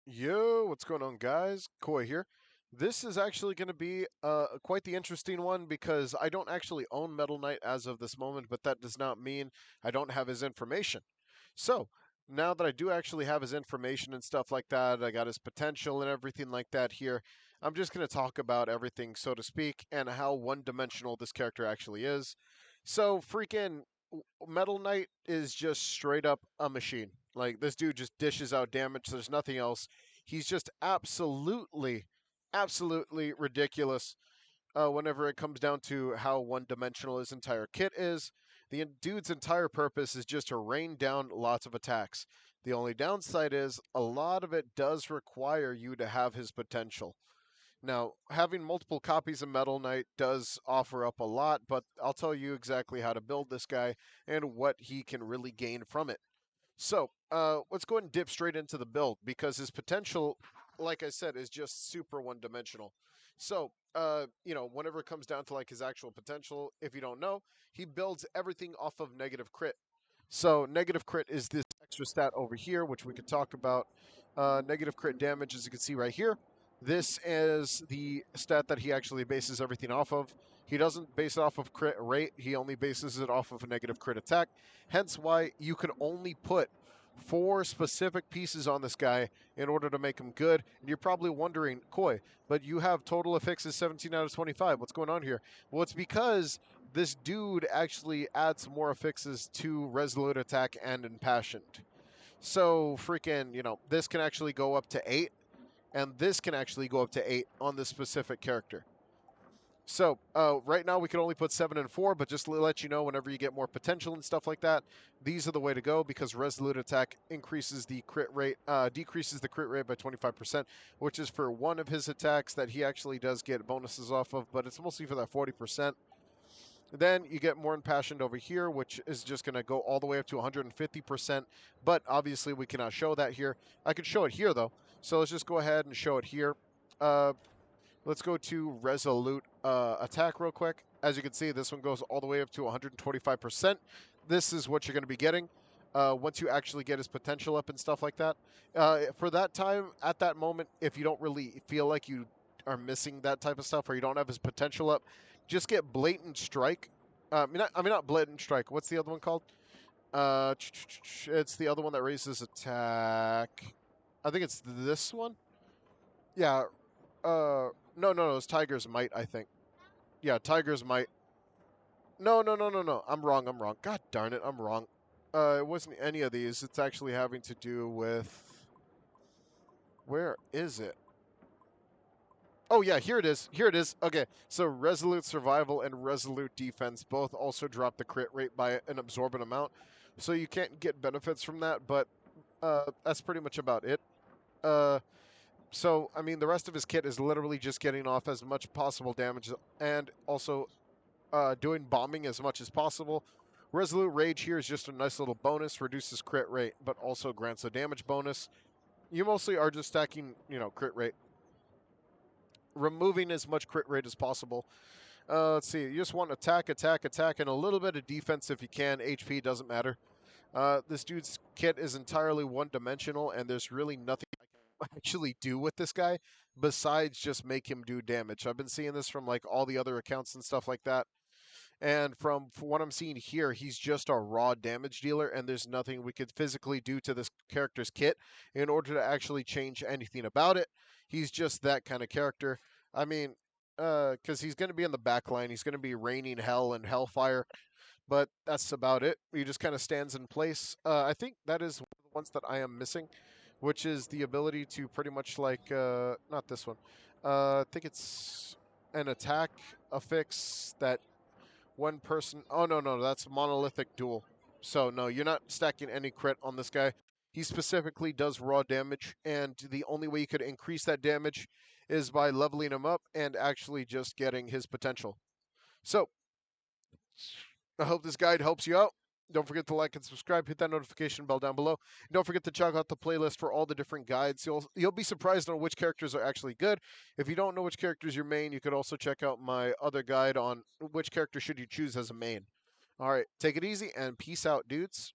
Yo, what's going on, guys? Koi here. This is actually going to be quite the interesting one because I don't actually own Metal Knight as of this moment, but that does not mean I don't have his information. So, now that I do actually have his information and stuff like that, I got his potential and everything like that here, I'm just going to talk about everything, so to speak, and how one dimensional this character actually is. So, freaking Metal Knight is just straight up a machine. Like, this dude just dishes out damage, there's nothing else. He's just absolutely ridiculous whenever it comes down to how one dimensional his entire kit is. The dude's entire purpose is just to rain down lots of attacks. The only downside is a lot of it does require you to have his potential. Now, having multiple copies of Metal Knight does offer up a lot, but I'll tell you exactly how to build this guy and what he can really gain from it. So, let's go ahead and dip straight into the build because his potential, like I said, is just super one-dimensional. So, whenever it comes down to like his actual potential, if you don't know, he builds everything off of negative crit. So, negative crit is this extra stat over here, which we could talk about. Negative crit damage, as you can see right here. This is the stat that he actually bases everything off of. He doesn't base it off of crit rate, he only bases it off of a negative crit attack. Hence why you can only put 4 specific pieces on this guy in order to make him good. And you're probably wondering, Koi, but you have total affixes 17 out of 25. What's going on here? Well, it's because this dude actually adds more affixes to Resolute Attack and Impassioned. So, freaking, this can actually go up to 8, and this can actually go up to 8 on this specific character. So right now we can only put 7 and 4, but just to let you know, whenever you get more potential and stuff like that, these are the way to go because Resolute Attack increases the crit rate, decreases the crit rate by 25%, which is for one of his attacks that he actually does get bonuses off of, but it's mostly for that 40%. Then you get more impassioned over here, which is just going to go all the way up to 150%, but obviously we cannot show that here. I could show it here though, so let's just go ahead and show it here. Uh, Let's go to Resolute Attack real quick. As you can see, this one goes all the way up to 125%. This is what you're going to be getting once you actually get his potential up and stuff like that. For that time, at that moment, if you don't really feel like you are missing that type of stuff or you don't have his potential up, just get Blatant Strike. Not Blatant Strike. What's the other one called? It's the other one that raises attack. I think it's this one. Yeah, no, it's Tiger's Might, I think. Yeah, Tiger's Might. No. I'm wrong. God darn it, I'm wrong. It wasn't any of these. It's actually having to do with. Where is it? Oh, yeah, here it is. Here it is. Okay, so Resolute Survival and Resolute Defense both also drop the crit rate by an absorbent amount. So you can't get benefits from that, but that's pretty much about it. Uh, So, I mean, the rest of his kit is literally just getting off as much possible damage and also doing bombing as much as possible. Resolute Rage here is just a nice little bonus, reduces crit rate, but also grants a damage bonus. You mostly are just stacking, crit rate, removing as much crit rate as possible. Let's see, you just want attack, and a little bit of defense if you can. HP doesn't matter. This dude's kit is entirely one-dimensional, and there's really nothing actually do with this guy besides just make him do damage. I've been seeing this from like all the other accounts and stuff like that. And from what I'm seeing here, he's just a raw damage dealer, and there's nothing we could physically do to this character's kit in order to actually change anything about it. He's just that kind of character. I mean, because he's going to be in the back line, he's going to be raining hell and hellfire, but that's about it. He just kind of stands in place. I think that is one of the ones that I am missing, which is the ability to pretty much like not this one. I think it's an attack affix that one person. Oh no, that's monolithic duel. So no, you're not stacking any crit on this guy. He specifically does raw damage, and the only way you could increase that damage is by leveling him up and actually just getting his potential. So I hope this guide helps you out. Don't forget to like and subscribe. Hit that notification bell down below. And don't forget to check out the playlist for all the different guides. You'll be surprised on which characters are actually good. If you don't know which character is your main, you could also check out my other guide on which character should you choose as a main. All right, take it easy and peace out, dudes.